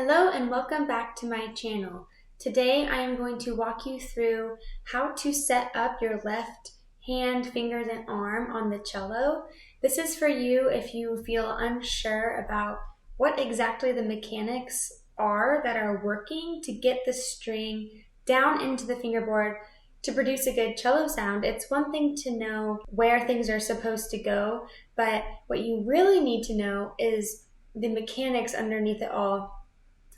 Hello and welcome back to my channel. Today I am going to walk you through how to set up your left hand, fingers, and arm on the cello. This is for you if you feel unsure about what exactly the mechanics are that are working to get the string down into the fingerboard to produce a good cello sound. It's one thing to know where things are supposed to go, but what you really need to know is the mechanics underneath it all,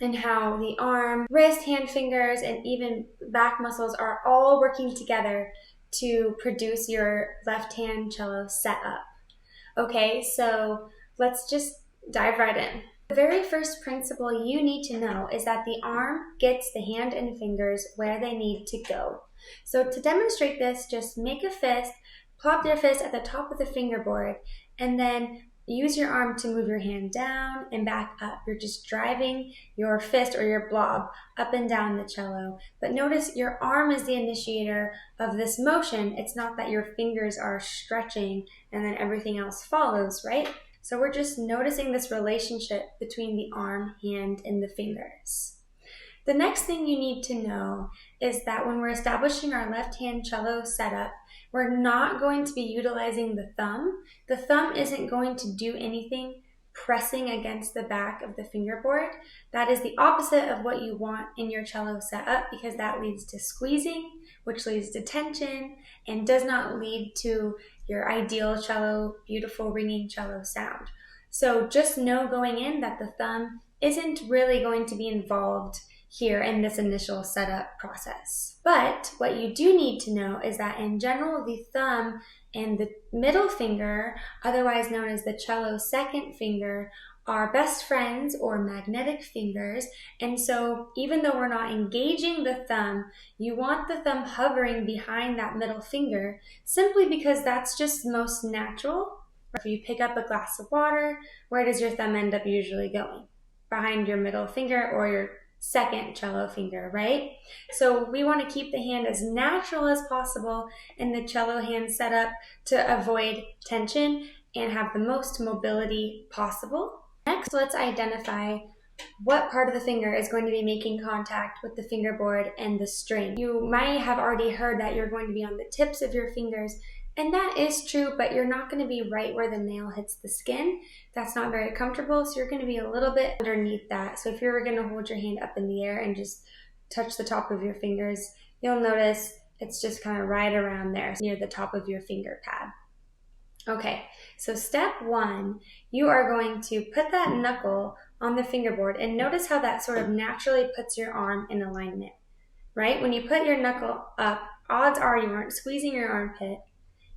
and how the arm, wrist, hand, fingers, and even back muscles are all working together to produce your left hand cello setup. Okay, so let's just dive right in. The very first principle you need to know is that the arm gets the hand and fingers where they need to go. So to demonstrate this, just make a fist, plop your fist at the top of the fingerboard, and then use your arm to move your hand down and back up. You're just driving your fist or your blob up and down the cello. But notice your arm is the initiator of this motion. It's not that your fingers are stretching and then everything else follows, right? So we're just noticing this relationship between the arm, hand, and the fingers. The next thing you need to know is that when we're establishing our left hand cello setup, we're not going to be utilizing the thumb. The thumb isn't going to do anything pressing against the back of the fingerboard. That is the opposite of what you want in your cello setup, because that leads to squeezing, which leads to tension, and does not lead to your ideal cello, beautiful ringing cello sound. So just know going in that the thumb isn't really going to be involved here in this initial setup process. But what you do need to know is that in general, the thumb and the middle finger, otherwise known as the cello second finger, are best friends or magnetic fingers. And so even though we're not engaging the thumb, you want the thumb hovering behind that middle finger, simply because that's just most natural. If you pick up a glass of water, where does your thumb end up usually going? Behind your middle finger or your second cello finger, right? So we want to keep the hand as natural as possible in the cello hand setup to avoid tension and have the most mobility possible. Next, let's identify what part of the finger is going to be making contact with the fingerboard and the string. You might have already heard that you're going to be on the tips of your fingers, and that is true, but you're not going to be right where the nail hits the skin. That's not very comfortable, so you're going to be a little bit underneath that. So if you were going to hold your hand up in the air and just touch the top of your fingers, you'll notice it's just kind of right around there, near the top of your finger pad. Okay, so step one, you are going to put that knuckle on the fingerboard, and notice how that sort of naturally puts your arm in alignment, right? When you put your knuckle up, odds are you aren't squeezing your armpit,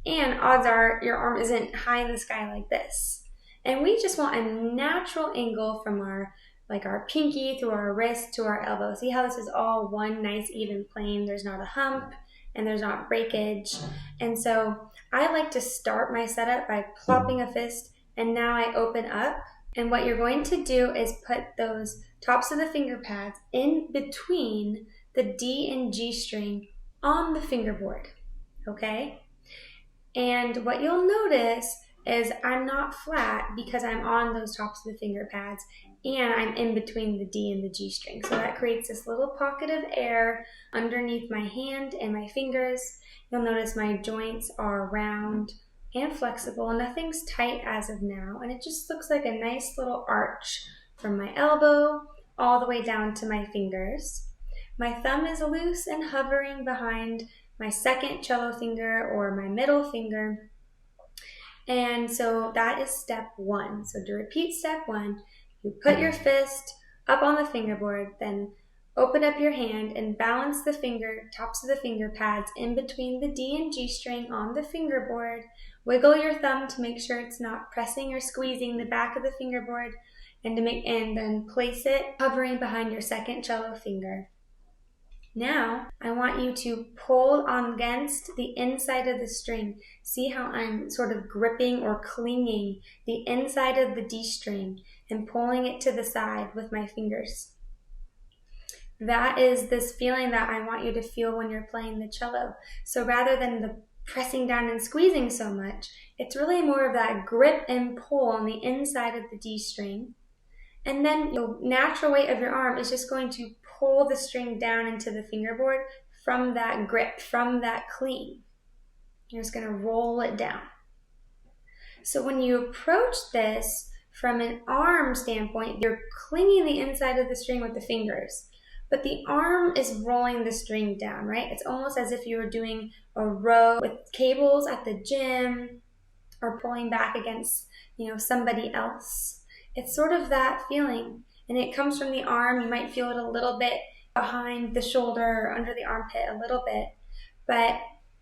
and odds are your arm isn't high in the sky like this. And we just want a natural angle from our pinky through our wrist to our elbow. See how this is all one nice even plane? There's not a hump and there's not breakage. And so I like to start my setup by plopping a fist, and now I open up. And what you're going to do is put those tops of the finger pads in between the D and G string on the fingerboard, okay? And what you'll notice is I'm not flat because I'm on those tops of the finger pads, and I'm in between the D and the G string. So that creates this little pocket of air underneath my hand and my fingers. You'll notice my joints are round and flexible. Nothing's tight as of now, and it just looks like a nice little arch from my elbow all the way down to my fingers. My thumb is loose and hovering behind my second cello finger or my middle finger. And so that is step one. So to repeat step one, you put your fist up on the fingerboard, then open up your hand and balance the tops of the finger pads in between the D and G string on the fingerboard. Wiggle your thumb to make sure it's not pressing or squeezing the back of the fingerboard, and then place it hovering behind your second cello finger. Now, I want you to pull on against the inside of the string. See how I'm sort of gripping or clinging the inside of the D string and pulling it to the side with my fingers. That is this feeling that I want you to feel when you're playing the cello. So rather than the pressing down and squeezing so much, it's really more of that grip and pull on the inside of the D string. And then the natural weight of your arm is just going to pull the string down into the fingerboard from that grip, from that cling. You're just going to roll it down. So when you approach this from an arm standpoint, you're clinging the inside of the string with the fingers, but the arm is rolling the string down, right? It's almost as if you were doing a row with cables at the gym or pulling back against, somebody else. It's sort of that feeling, and it comes from the arm. You might feel it a little bit behind the shoulder or under the armpit a little bit, but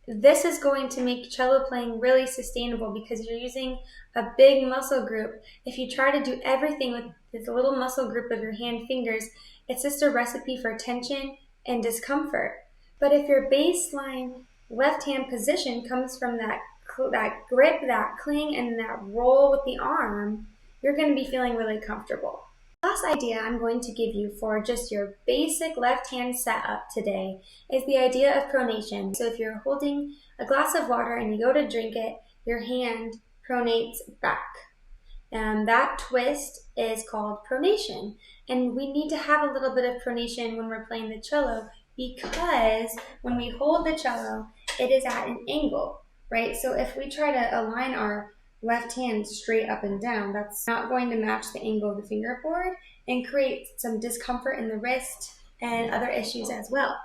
this is going to make cello playing really sustainable because you're using a big muscle group. If you try to do everything with this little muscle group of your hand fingers, it's just a recipe for tension and discomfort. But if your baseline left hand position comes from that grip, that cling, and that roll with the arm, you're going to be feeling really comfortable. Last idea I'm going to give you for just your basic left hand setup today is the idea of pronation. So if you're holding a glass of water and you go to drink it, your hand pronates back. That twist is called pronation. And we need to have a little bit of pronation when we're playing the cello because when we hold the cello, it is at an angle, right? So if we try to align our left hand straight up and down, that's not going to match the angle of the fingerboard and create some discomfort in the wrist and other issues as well.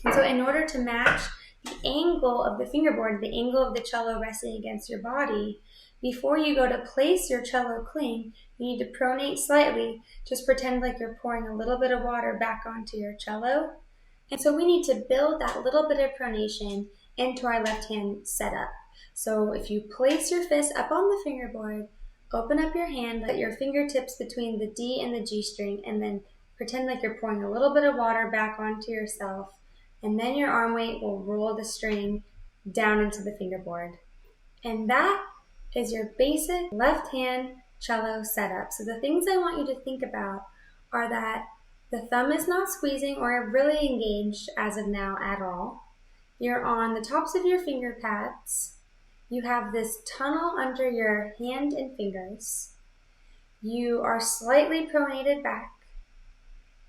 And so in order to match the angle of the fingerboard, the angle of the cello resting against your body, before you go to place your cello cling, you need to pronate slightly. Just pretend like you're pouring a little bit of water back onto your cello. And so we need to build that little bit of pronation into our left hand setup. So if you place your fist up on the fingerboard, open up your hand, let your fingertips between the D and the G string, and then pretend like you're pouring a little bit of water back onto yourself, and then your arm weight will roll the string down into the fingerboard. And that is your basic left hand cello setup. So the things I want you to think about are that the thumb is not squeezing or really engaged as of now at all. You're on the tops of your finger pads. You have this tunnel under your hand and fingers. You are slightly pronated back.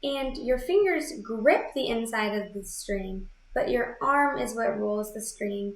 And your fingers grip the inside of the string, but your arm is what rolls the string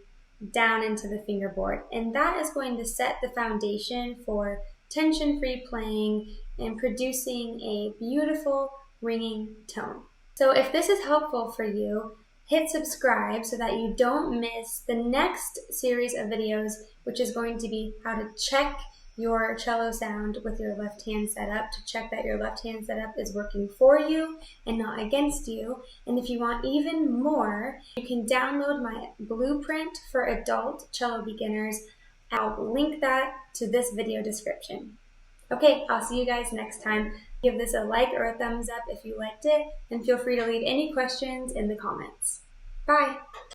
down into the fingerboard. And that is going to set the foundation for tension-free playing and producing a beautiful ringing tone. So if this is helpful for you, hit subscribe so that you don't miss the next series of videos, which is going to be how to check your cello sound with your left hand setup, to check that your left hand setup is working for you and not against you. And if you want even more, you can download my blueprint for adult cello beginners. I'll link that to this video description. Okay, I'll see you guys next time. Give this a like or a thumbs up if you liked it, and feel free to leave any questions in the comments. Bye!